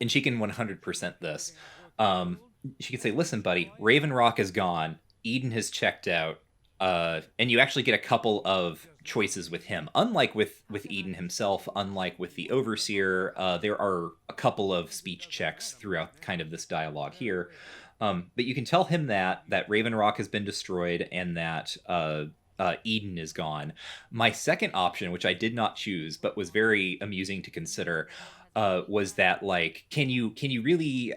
and she can 100% this. Um, she can say, listen, buddy, Raven Rock is gone. Eden has checked out. And you actually get a couple of choices with him. Unlike with Eden himself, unlike with the Overseer, there are a couple of speech checks throughout kind of this dialogue here. But you can tell him that Raven Rock has been destroyed and that Eden is gone. My second option, which I did not choose but was very amusing to consider, was that like, can you really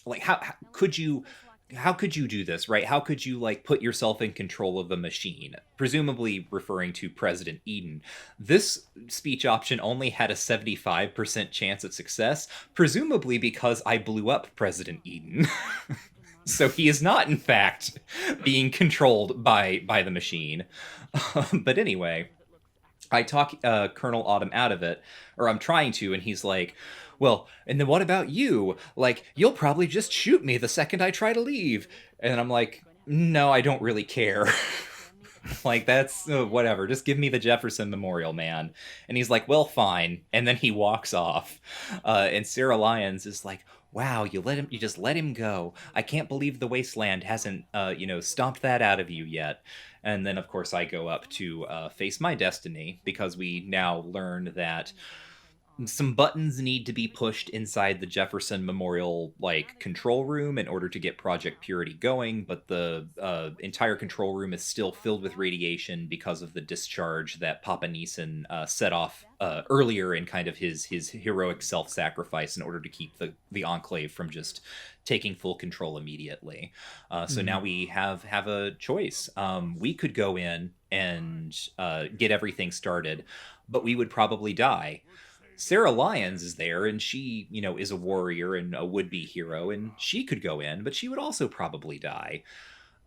like how could you do this, right? How could you like put yourself in control of a machine, presumably referring to President Eden? This speech option only had a 75% chance of success, presumably because I blew up President Eden. So he is not in fact being controlled by the machine. But anyway, I talk Colonel Autumn out of it, or I'm trying to, and he's like, well, and then what about you? Like, you'll probably just shoot me the second I try to leave. And I'm like, no, I don't really care. Like, that's whatever. Just give me the Jefferson Memorial, man. And he's like, well, fine. And then he walks off. And Sarah Lyons is like, wow, you just let him go. I can't believe the Wasteland hasn't, stomped that out of you yet. And then, of course, I go up to face my destiny because we now learn that some buttons need to be pushed inside the Jefferson Memorial like control room in order to get Project Purity going, but the entire control room is still filled with radiation because of the discharge that Papa Neeson set off earlier in kind of his heroic self-sacrifice in order to keep the Enclave from just taking full control immediately. So Mm-hmm. now we have a choice. We could go in and get everything started, but we would probably die. Sarah Lyons is there, and she, is a warrior and a would-be hero, and she could go in, but she would also probably die.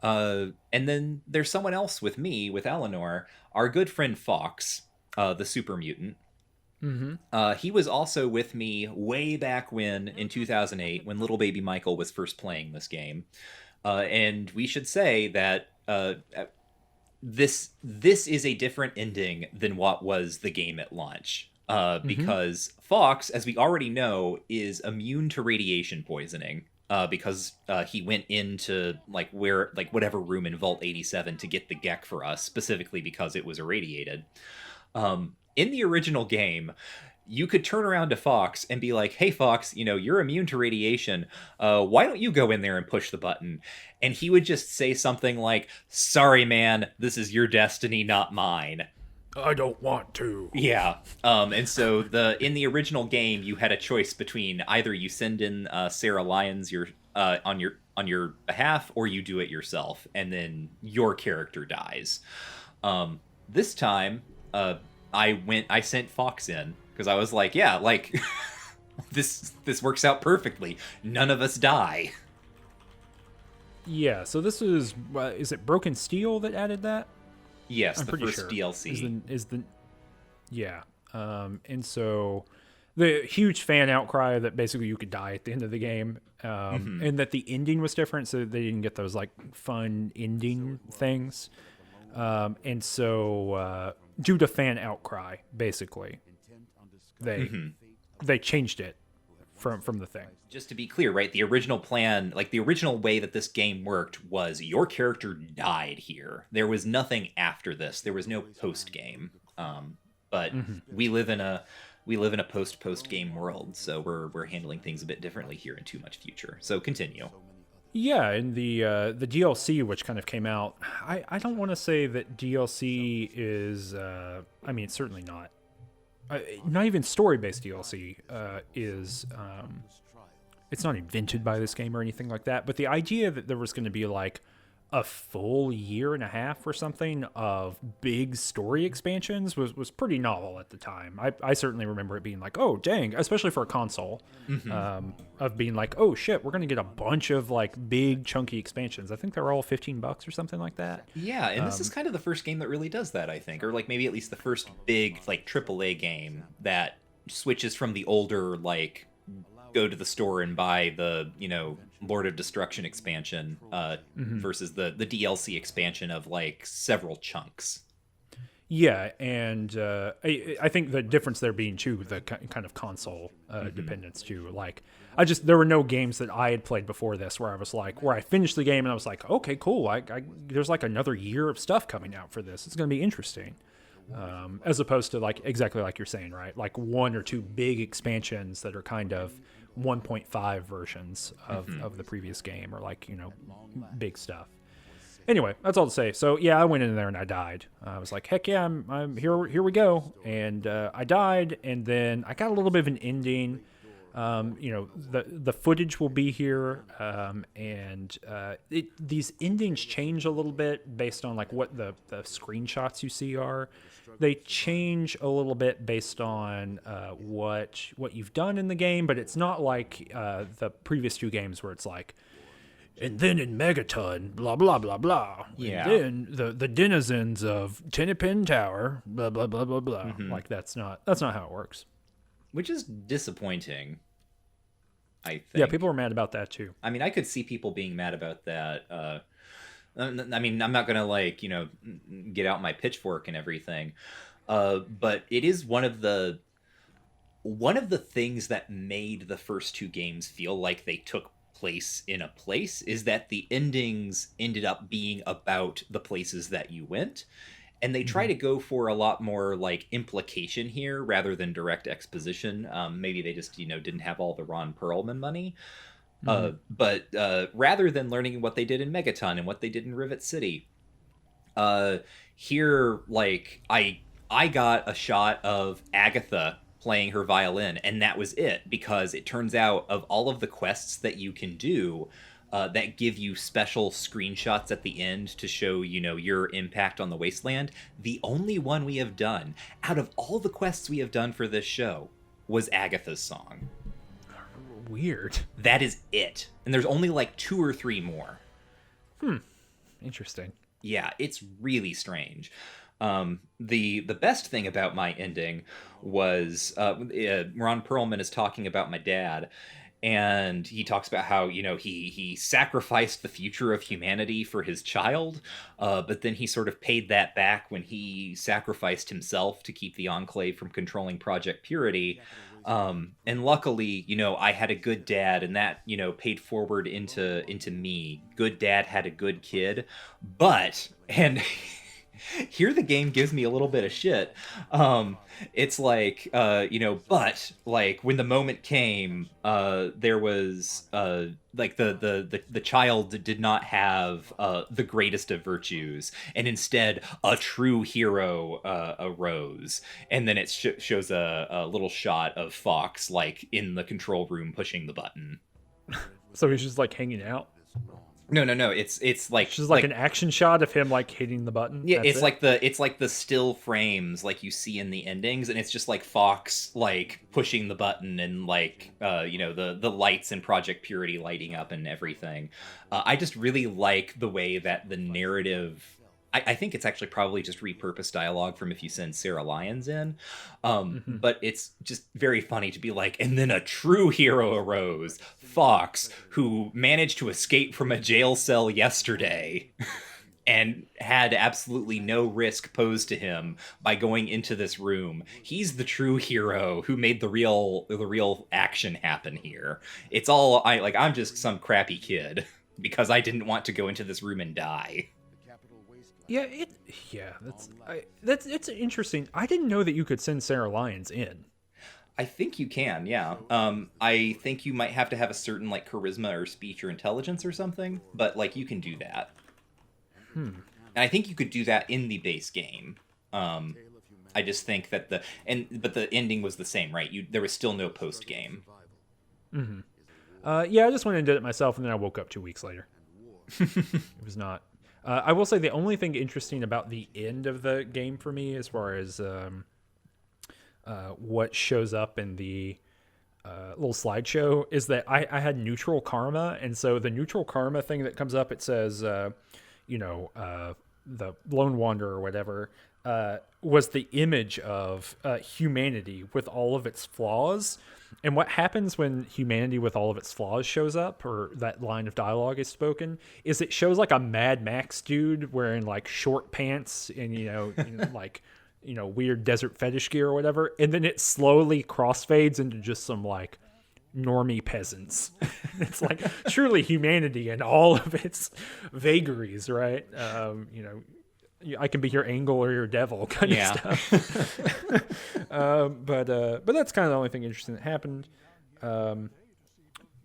And then there's someone else with me, with Eleanor, our good friend Fox, the super mutant. Mm-hmm. He was also with me way back when, in 2008, when little baby Michael was first playing this game. And we should say that this is a different ending than what was the game at launch. Mm-hmm. Because Fox, as we already know, is immune to radiation poisoning. Because he went into like whatever room in Vault 87 to get the Gek for us, specifically because it was irradiated. In the original game, you could turn around to Fox and be like, "Hey, Fox, you're immune to radiation. Why don't you go in there and push the button?" And he would just say something like, "Sorry, man, this is your destiny, not mine." I don't want to. Yeah. And so in the original game, you had a choice between either you send in Sarah Lyons on your behalf, or you do it yourself, and then your character dies. This time, I sent Fox in because I was like, yeah, like this works out perfectly. None of us die. Yeah. So this is it Broken Steel that added that? Yes, I'm the pretty first sure. DLC. Is the Yeah. And so the huge fan outcry that basically you could die at the end of the game, Hmm. and that the ending was different, so they didn't get those like fun ending things. And so due to fan outcry, basically, they Hmm. they changed it from the thing. Just to be clear, right? The original plan, like the original way that this game worked, was your character died here. There was nothing after this. There was no post game. But Hmm. we live in a post game world, so we're handling things a bit differently here in Too Much Future. So continue. Yeah, and the DLC which kind of came out, I don't want to say that DLC is I mean it's certainly not even story based DLC is it's not invented by this game or anything like that, but the idea that there was going to be like a full year and a half or something of big story expansions was pretty novel at the time. I certainly remember it being like, oh, dang, especially for a console, of being like, oh, shit, we're going to get a bunch of like big chunky expansions. I think they're all $15 or something like that. Yeah, and this is kind of the first game that really does that, I think, or like maybe at least the first big like AAA game that switches from the older like go to the store and buy the Lord of Destruction expansion versus the DLC expansion of like several chunks. Yeah, and I think the difference there being too the kind of console dependence too. Like, there were no games that I had played before this where I was like, where I finished the game and I was like, okay, cool. There's like another year of stuff coming out for this. It's going to be interesting. As opposed to like exactly like you're saying, right? Like one or two big expansions that are kind of 1.5 versions of the previous game, or like big stuff. Anyway, that's all to say. So yeah, I went in there and I died. I was like, heck yeah, I'm here. Here we go. And I died, and then I got a little bit of an ending. The footage will be here, and these endings change a little bit based on like what the screenshots you see are. They change a little bit based on what you've done in the game, but it's not like the previous two games where it's like, and then in Megaton, blah blah blah blah. Yeah. And then the denizens of Tenepin Tower, blah blah blah blah blah. Like that's not how it works. Which is disappointing, I think. Yeah, people were mad about that too. I mean, I could see people being mad about that. I mean, I'm not gonna like get out my pitchfork and everything, but it is one of the things that made the first two games feel like they took place in a place is that the endings ended up being about the places that you went, and they try to go for a lot more like implication here rather than direct exposition. Maybe they just didn't have all the Ron Perlman money. But rather than learning what they did in Megaton and what they did in Rivet City, here like I got a shot of Agatha playing her violin, and that was it, because it turns out of all of the quests that you can do that give you special screenshots at the end to show your impact on the wasteland, the only one we have done out of all the quests we have done for this show was Agatha's song. Weird. That is it, and there's only like 2 or 3 more. Interesting. Yeah, it's really strange. The best thing about my ending was Ron Perlman is talking about my dad, and he talks about how he sacrificed the future of humanity for his child, but then he sort of paid that back when he sacrificed himself to keep the Enclave from controlling Project Purity. And luckily, I had a good dad, and that paid forward into me. Good dad had a good kid, but and here the game gives me a little bit of shit. It's like, but like when the moment came, there was like the child did not have the greatest of virtues, and instead a true hero arose. And then it shows a little shot of Fox like in the control room pushing the button. So he's just like hanging out. No. It's like It's just like an action shot of him like hitting the button. Yeah, That's it's like the still frames like you see in the endings, and it's just like Fox like pushing the button and like the lights in Project Purity lighting up and everything. I just really like the way that the narrative. I think it's actually probably just repurposed dialogue from if you send Sarah Lyons in. But it's just very funny to be like, and then a true hero arose, Fox, who managed to escape from a jail cell yesterday and had absolutely no risk posed to him by going into this room. He's the true hero who made the real action happen here. It's all I'm just some crappy kid because I didn't want to go into this room and die. That's it's interesting. I didn't know that you could send Sarah Lyons in. I think you can, yeah. I think you might have to have a certain like charisma or speech or intelligence or something, but like you can do that. And I think you could do that in the base game. I just think that but the ending was the same, right? There was still no post game. Yeah, I just went and did it myself, and then I woke up 2 weeks later. It was not. I will say the only thing interesting about the end of the game for me, as far as what shows up in the little slideshow, is that I had neutral karma, and so the neutral karma thing that comes up, it says, you know, the Lone Wanderer or whatever, was the image of humanity with all of its flaws. And what happens when humanity with all of its flaws shows up, or that line of dialogue is spoken, is it shows like a Mad Max dude wearing like short pants and, like, weird desert fetish gear or whatever. And then it slowly crossfades into just some like normie peasants. It's like truly humanity and all of its vagaries, right? I can be your angel or your devil kind of stuff. But that's kind of the only thing interesting that happened.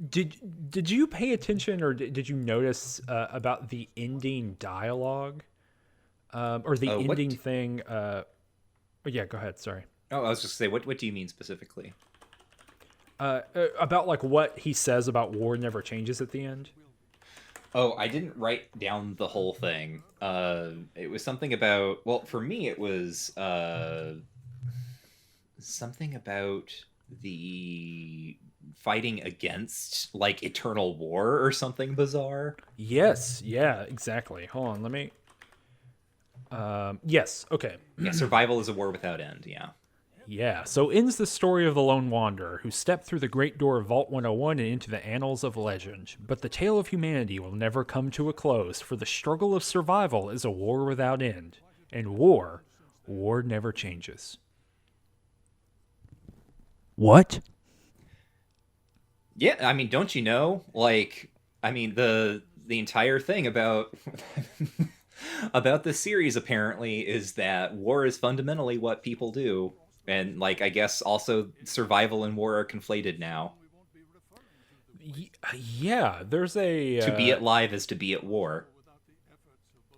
Did you pay attention, or did you notice about the ending dialogue, or the ending What? thing? Yeah, go ahead. Sorry. Oh, I was just say, what do you mean specifically? About like what he says about war never changes at the end. Oh, I didn't write down the whole thing. It was something about, well, for me, it was something about the fighting against like eternal war or something bizarre. Yes. Yeah. Exactly. Hold on. Let me. Yes. Okay. Yeah, survival is a war without end. Yeah. Yeah, so ends the story of the Lone Wanderer, who stepped through the great door of Vault 101 and into the annals of legend. But the tale of humanity will never come to a close, for the struggle of survival is a war without end. And war never changes. What? Yeah, I mean, don't you know? Like, I mean, the entire thing about about this series apparently is that war is fundamentally what people do. And like I guess also survival and war are conflated now. Yeah, there's a. To be at live is to be at war.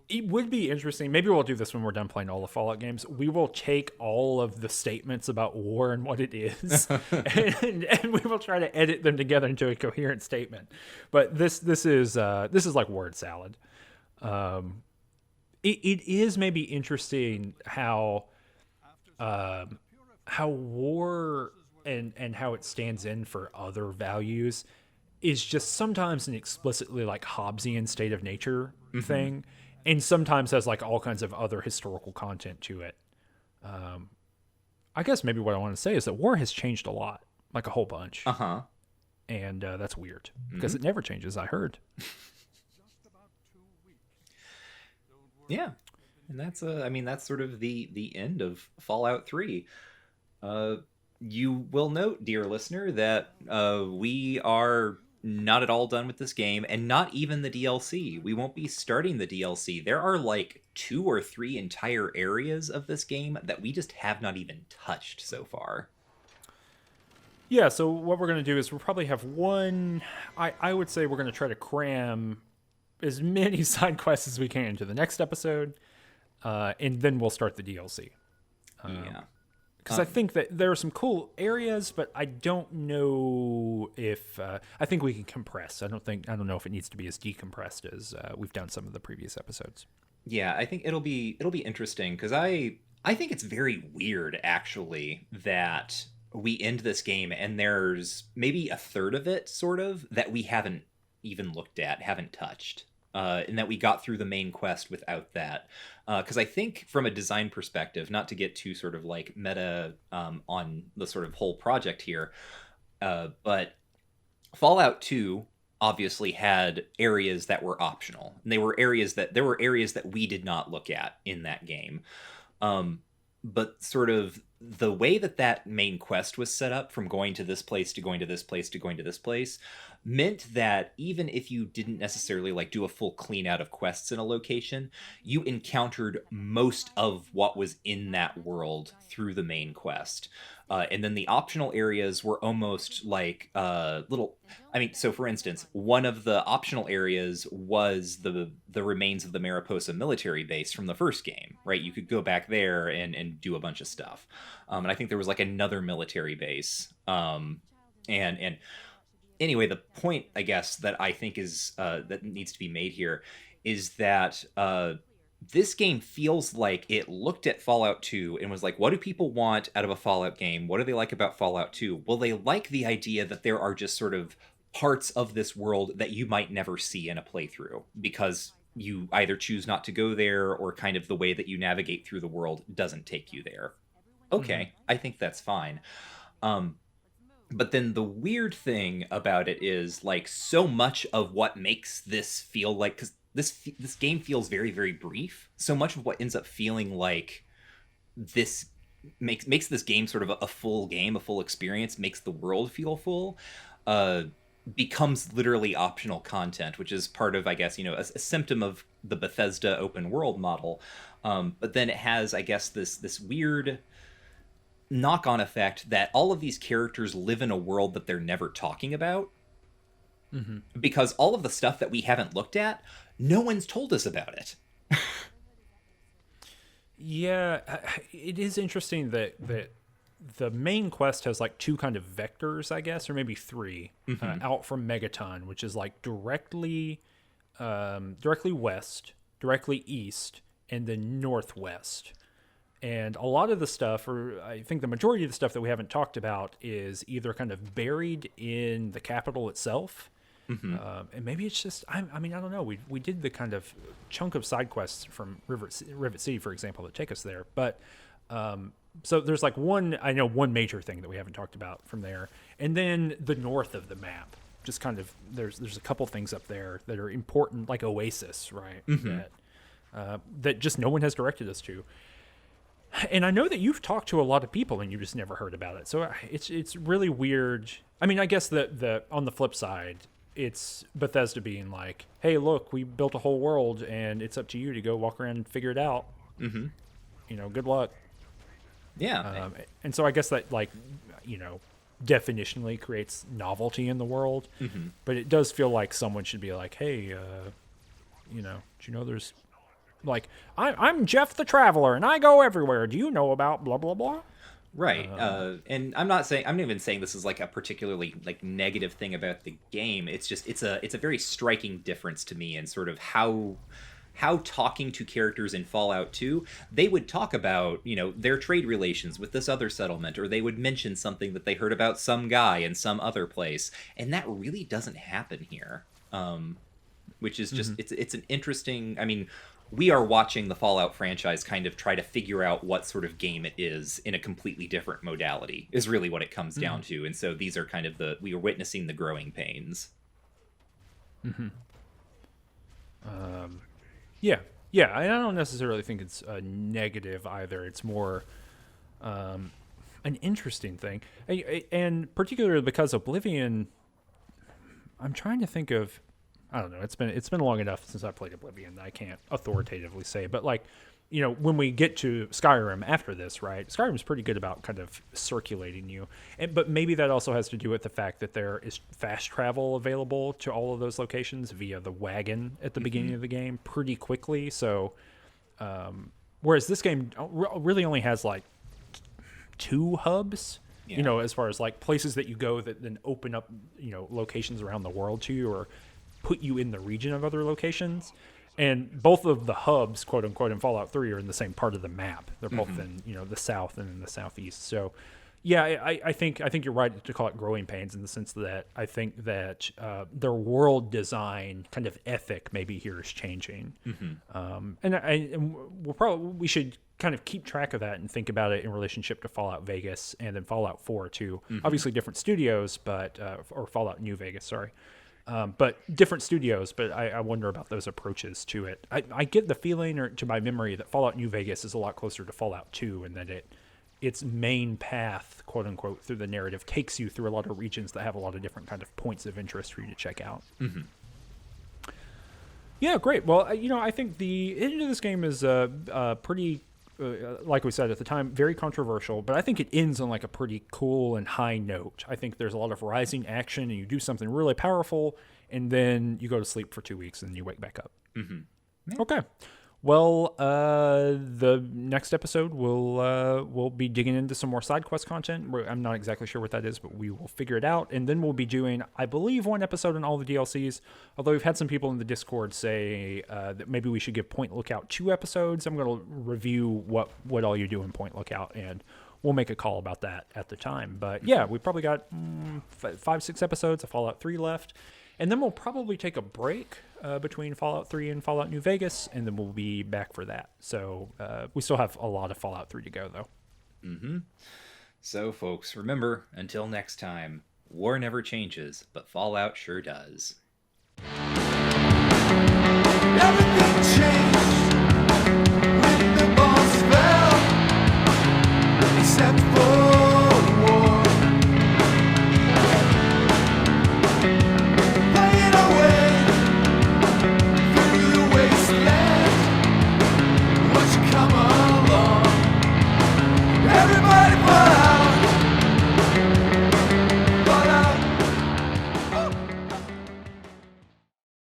It would be interesting. Maybe we'll do this when we're done playing all the Fallout games. We will take all of the statements about war and what it is, and we will try to edit them together into a coherent statement. But this is like word salad. It is maybe interesting how war and how it stands in for other values is just sometimes an explicitly like Hobbesian state of nature thing, and sometimes has like all kinds of other historical content to it. I guess maybe what I want to say is that war has changed a lot, like a whole bunch, Uh-huh. and that's weird because it never changes. I heard. Yeah. And that's I mean that's sort of the end of Fallout 3. You will note, dear listener, that we are not at all done with this game, and not even the DLC. We won't be starting the DLC. There are like 2 or 3 entire areas of this game that we just have not even touched so far. Yeah, so what we're going to do is we'll probably have one. I would say we're going to try to cram as many side quests as we can into the next episode, and then we'll start the DLC. Yeah. Because I think that there are some cool areas, but I don't know if I think we can compress. I don't know if it needs to be as decompressed as we've done some of the previous episodes. Yeah, I think it'll be interesting because I think it's very weird actually that we end this game and there's maybe a third of it sort of that we haven't even looked at, haven't touched. And that we got through the main quest without that. Because I think from a design perspective, not to get too sort of like meta on the sort of whole project here, but Fallout 2 obviously had areas that were optional. And there were areas that we did not look at in that game. But sort of the way that that main quest was set up, from going to this place to going to this place to going to this place, meant that even if you didn't necessarily like do a full clean out of quests in a location, you encountered most of what was in that world through the main quest. And then the optional areas were almost like little. I mean, so for instance, one of the optional areas was the remains of the Mariposa military base from the first game, right? You could go back there and do a bunch of stuff. And I think there was like another military base. And anyway, the point I guess that I think is that needs to be made here is that this game feels like it looked at Fallout 2 and was like, what do people want out of a Fallout game? What do they like about Fallout 2? Well, they like the idea that there are just sort of parts of this world that you might never see in a playthrough because you either choose not to go there or kind of the way that you navigate through the world doesn't take you there. Mm-hmm. Okay, I think that's fine. Um, but then the weird thing about it is like so much of what makes this feel like because this game feels very brief. So much of what ends up feeling like this makes this game sort of a full game, a full experience, makes the world feel full. Uh, becomes literally optional content, which is part of, I guess, a symptom of the Bethesda open world model. But then it has, I guess, this weird knock-on effect that all of these characters live in a world that they're never talking about Mm-hmm. because all of the stuff that we haven't looked at, no one's told us about it. Yeah, it is interesting that the main quest has like two kind of vectors, I guess, or maybe three, Mm-hmm. out from Megaton, which is like directly west, directly east, and then northwest. And a lot of the stuff, or I think the majority of the stuff that we haven't talked about, is either kind of buried in the capital itself, Mm-hmm. and maybe it's just I mean I don't know. We did the kind of chunk of side quests from Rivet City, for example, that take us there. But so there's like one major thing that we haven't talked about from there, and then the north of the map. Just kind of there's a couple things up there that are important, like Oasis, right? Mm-hmm. That just no one has directed us to. And I know that you've talked to a lot of people and you just never heard about it. So it's really weird. I mean, I guess the on the flip side, it's Bethesda being like, "Hey, look, we built a whole world, and it's up to you to go walk around and figure it out. Mm-hmm. Good luck." Yeah. And so I guess that definitionally creates novelty in the world. Mm-hmm. But it does feel like someone should be like, "Hey, do you know there's like I'm Jeff the Traveler and I go everywhere. Do you know about blah blah blah?" Right. And I'm not even saying this is like a particularly like negative thing about the game. It's just it's a very striking difference to me in sort of how talking to characters in Fallout 2, they would talk about, their trade relations with this other settlement, or they would mention something that they heard about some guy in some other place. And that really doesn't happen here. Which is just, Mm-hmm. it's an interesting, I mean, we are watching the Fallout franchise kind of try to figure out what sort of game it is in a completely different modality, is really what it comes Mm-hmm. down to. And so these are kind of we are witnessing the growing pains. Mm-hmm. Yeah, yeah. I don't necessarily think it's a negative either. It's more an interesting thing, and particularly because Oblivion. I'm trying to think of. I don't know. It's been long enough since I played Oblivion that I can't authoritatively say. But like, when we get to Skyrim after this, right? Skyrim's pretty good about kind of circulating you, but maybe that also has to do with the fact that there is fast travel available to all of those locations via the wagon at the beginning of the game pretty quickly. So, whereas this game really only has like two hubs. Yeah. As far as like places that you go that then open up, locations around the world to you or put you in the region of other locations. And both of the hubs, quote unquote, in Fallout 3 are in the same part of the map. They're both in, the south and in the southeast. So, yeah, I think you're right to call it growing pains in the sense that I think that their world design kind of ethic maybe here is changing. And we should kind of keep track of that and think about it in relationship to Fallout Vegas and then Fallout 4 too. Obviously different studios, but or Fallout New Vegas, sorry. But different studios, but I wonder about those approaches to it. I get the feeling, or to my memory, that Fallout New Vegas is a lot closer to Fallout 2 and that its main path, quote unquote, through the narrative takes you through a lot of regions that have a lot of different kind of points of interest for you to check out. Yeah, great. Well, I think the end of this game is pretty, like we said at the time, very controversial, but I think it ends on like a pretty cool and high note. I think there's a lot of rising action and you do something really powerful and then you go to sleep for 2 weeks and you wake back up. Yeah. Okay. Well, the next episode we'll be digging into some more side quest content. I'm not exactly sure what that is, but we will figure it out. And then we'll be doing, I believe, one episode on all the DLCs. Although we've had some people in the Discord say that maybe we should give Point Lookout 2 episodes. I'm going to review what all you do in Point Lookout, and we'll make a call about that at the time. But yeah, we probably got 5-6 episodes of Fallout 3 left. And then we'll probably take a break between Fallout 3 and Fallout New Vegas, and then we'll be back for that. So we still have a lot of Fallout 3 to go, though. Mm-hmm. So, folks, remember, until next time, war never changes, but Fallout sure does. Everything changed when the bombs fell, except for